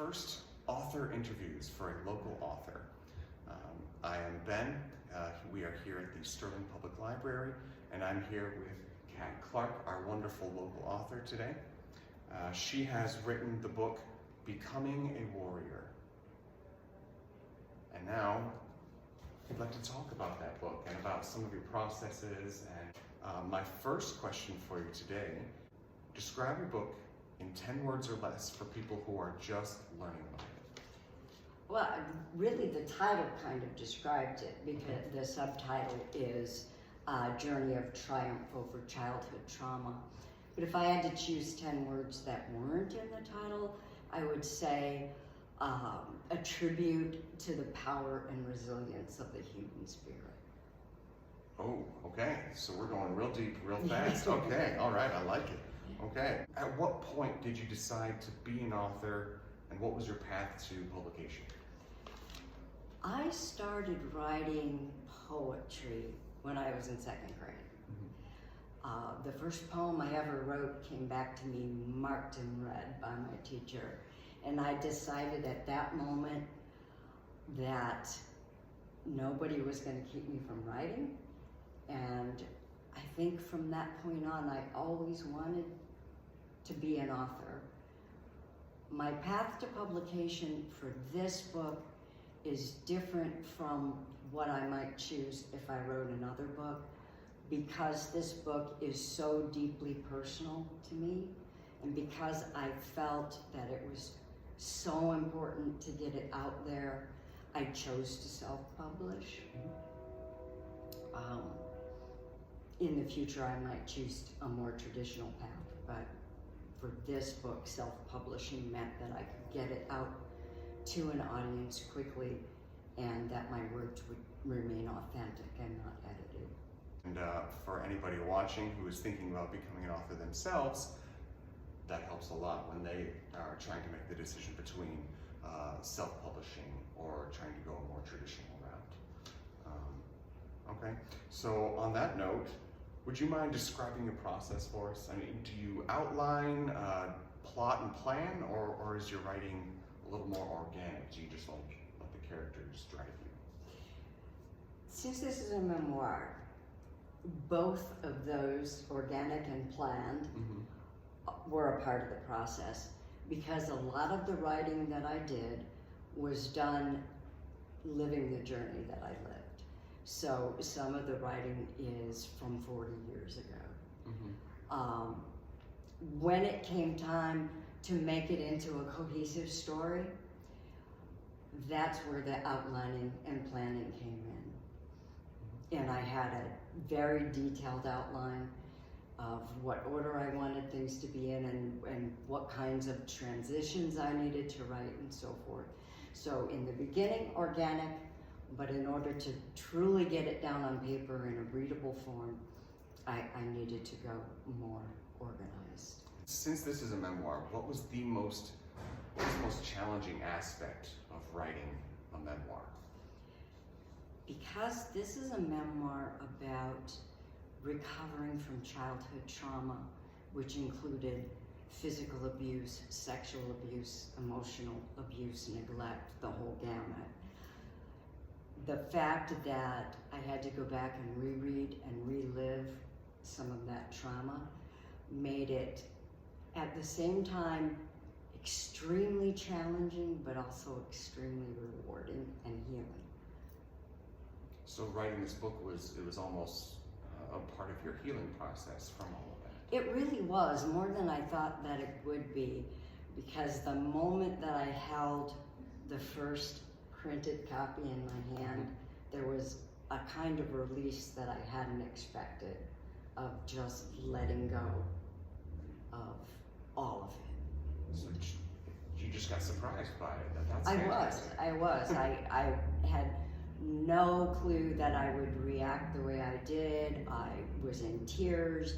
first author interviews for a local author. I am Ben. We are here at the Sterling Public Library, and I'm here with Clarke, our wonderful local author today. She has written the book, Becoming a Warrior. And now, I'd like to talk about that book and about some of your processes. And my first question for you today, describe your book in 10 words or less for people who are just learning about it. Well, really the title kind of described it, because the subtitle is Journey of Triumph Over Childhood Trauma. But if I had to choose 10 words that weren't in the title, I would say a tribute to the power and resilience of the human spirit. Oh, okay. So we're going real deep, real fast. Okay, all right, I like it. Okay. At what point did you decide to be an author, and what was your path to publication? I started writing poetry when I was in second grade. The first poem I ever wrote came back to me marked and read by my teacher. And I decided at that moment that nobody was going to keep me from writing. And I think from that point on, I always wanted to be an author. My path to publication for this book is different from what I might choose if I wrote another book, because this book is so deeply personal to me, and because I felt that it was so important to get it out there, I chose to self-publish. In the future, I might choose a more traditional path, but for this book, self-publishing meant that I could get it out to an audience quickly, and that my words would remain authentic and not edited. And for anybody watching who is thinking about becoming an author themselves, that helps a lot when they are trying to make the decision between self-publishing or trying to go a more traditional route. Okay, so on that note, would you mind describing your process for us? I mean, do you outline, plot and plan, or is your writing a little more organic? Do you just let the characters drive you? Since this is a memoir, both of those, organic and planned, were a part of the process, because a lot of the writing that I did was done living the journey that I lived. So some of the writing is from 40 years ago. When it came time to make it into a cohesive story, that's where the outlining and planning came in. And I had a very detailed outline of what order I wanted things to be in, and what kinds of transitions I needed to write and so forth. So in the beginning, organic, but in order to truly get it down on paper in a readable form, I needed to go more organized. Since this is a memoir, what was the most challenging aspect of writing a memoir? Because this is a memoir about recovering from childhood trauma, which included physical abuse, sexual abuse, emotional abuse, neglect, the whole gamut. The fact that I had to go back and reread and relive some of that trauma made it, at the same time, extremely challenging, but also extremely rewarding and healing. So writing this book was almost a part of your healing process from all of that. It really was, more than I thought that it would be, because the moment that I held the first printed copy in my hand, there was a kind of release that I hadn't expected, of just letting go of all of it. So you just got surprised by it. That's I fantastic. was. I had no clue that I would react the way I did. I was in tears,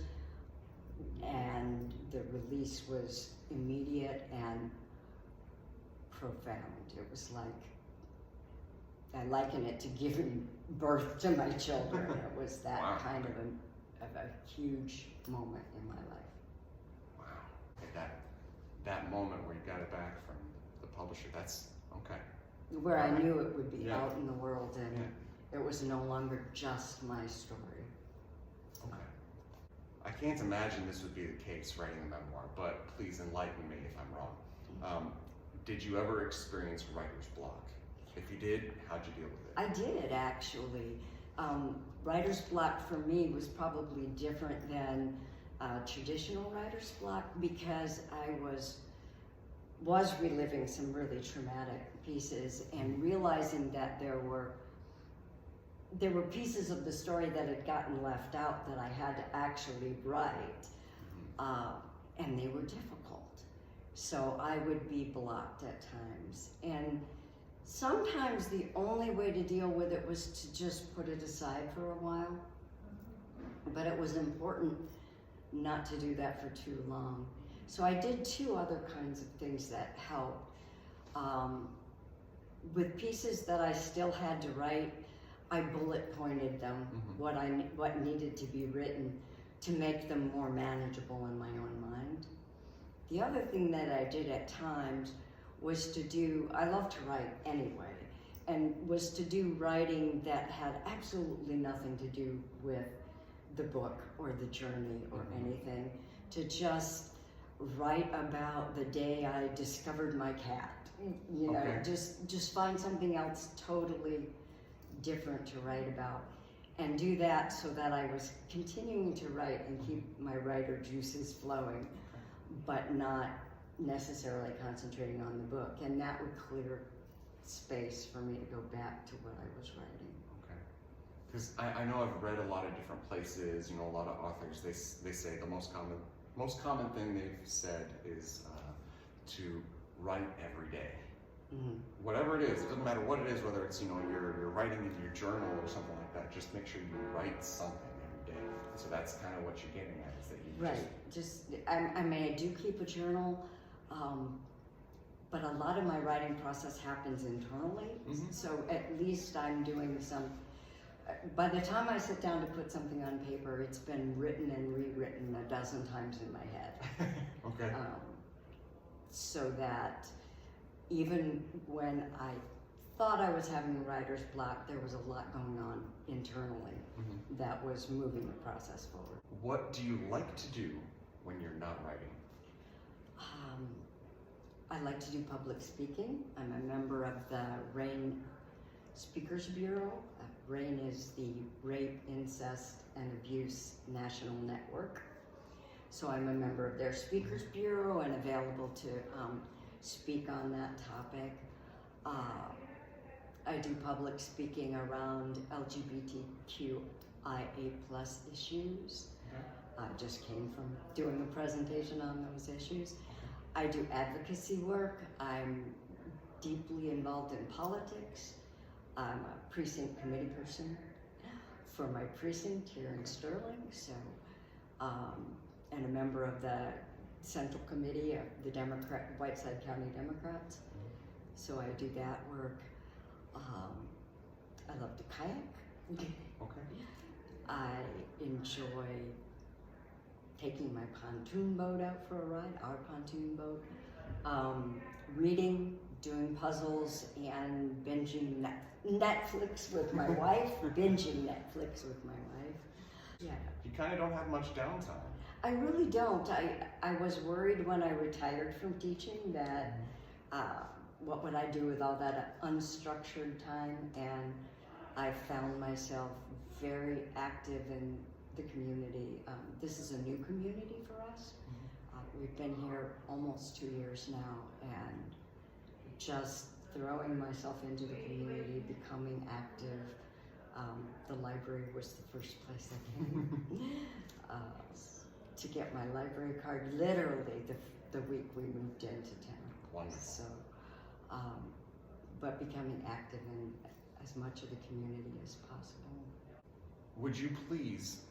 and the release was immediate and profound. It was like, I liken it to giving birth to my children. It was that Wow. kind of a huge moment in my life. Wow. That moment where you got it back from the publisher. That's okay. Where I Alright. knew it would be Yeah. out in the world and Yeah. it was no longer just my story. Okay. I can't imagine this would be the case writing a memoir, but please enlighten me if I'm wrong. Did you ever experience writer's block? If you did, how'd you deal with it? I did actually. Writer's block for me was probably different than traditional writer's block because I was reliving some really traumatic pieces and realizing that there were pieces of the story that had gotten left out that I had to actually write, and they were difficult. So I would be blocked at times, and sometimes the only way to deal with it was to just put it aside for a while. But it was important not to do that for too long. So I did two other kinds of things that helped. With pieces that I still had to write, I bullet pointed them, what needed to be written to make them more manageable in my own mind. The other thing that I did at times was to do, I love to write anyway, and was to do writing that had absolutely nothing to do with the book or the journey or anything, to just write about the day I discovered my cat. You know, just find something else totally different to write about, and do that so that I was continuing to write and keep my writer juices flowing, but not necessarily concentrating on the book, and that would clear space for me to go back to what I was writing. Okay. Because I know I've read a lot of different places, you know, a lot of authors, they say the most common thing they've said is to write every day. Whatever it is, it doesn't matter what it is, whether it's, you know, you're writing in your journal or something like that, just make sure you write something every day. So that's kind of what you're getting at, is that you I mean, I do keep a journal, but a lot of my writing process happens internally, so at least I'm doing some, by the time I sit down to put something on paper, it's been written and rewritten a dozen times in my head. Okay. So that even when I thought I was having a writer's block, there was a lot going on internally that was moving the process forward. What do you like to do when you're not writing? I like to do public speaking. I'm a member of the RAIN Speakers Bureau. RAIN is the Rape, Incest, and Abuse National Network. So I'm a member of their Speakers Bureau and available to speak on that topic. I do public speaking around LGBTQIA+ issues. I just came from doing a presentation on those issues. I do advocacy work. I'm deeply involved in politics. I'm a precinct committee person for my precinct here in Sterling, so, and a member of the Central Committee of the Whiteside County Democrats. So I do that work. I love to kayak. I enjoy taking my pontoon boat out for a ride, our pontoon boat, reading, doing puzzles, and binging Netflix with my wife, binging Netflix with my wife. Yeah. You kind of don't have much downtime. I really don't. I was worried when I retired from teaching that what would I do with all that unstructured time, and I found myself very active in the community. This is a new community for us. We've been here almost 2 years now, and just throwing myself into the community, becoming active. The library was the first place I came to get my library card, literally the week we moved into town. Wonderful. So, but becoming active in as much of the community as possible. Would you please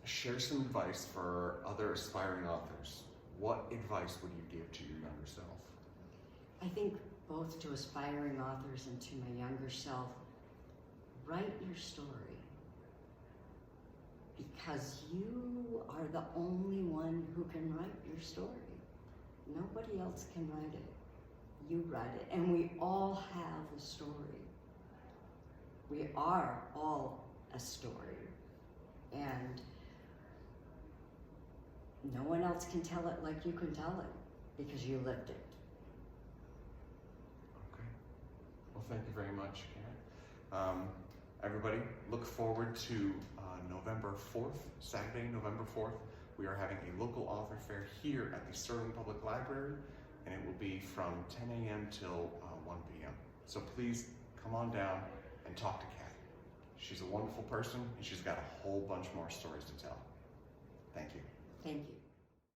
share some advice for other aspiring authors? What advice would you give to your younger self? I think both to aspiring authors and to my younger self, write your story. Because you are the only one who can write your story. Nobody else can write it. you write it. And we all have a story. We are all a story. And no one else can tell it like you can tell it because you lived it. Okay. Well, thank you very much, Karen. Everybody, look forward to November 4th, Saturday, November 4th. We are having a local author fair here at the Sterling Public Library, and it will be from 10 a.m. till 1 p.m. So please come on down and talk to Kat. She's a wonderful person, and she's got a whole bunch more stories to tell. Thank you. Thank you.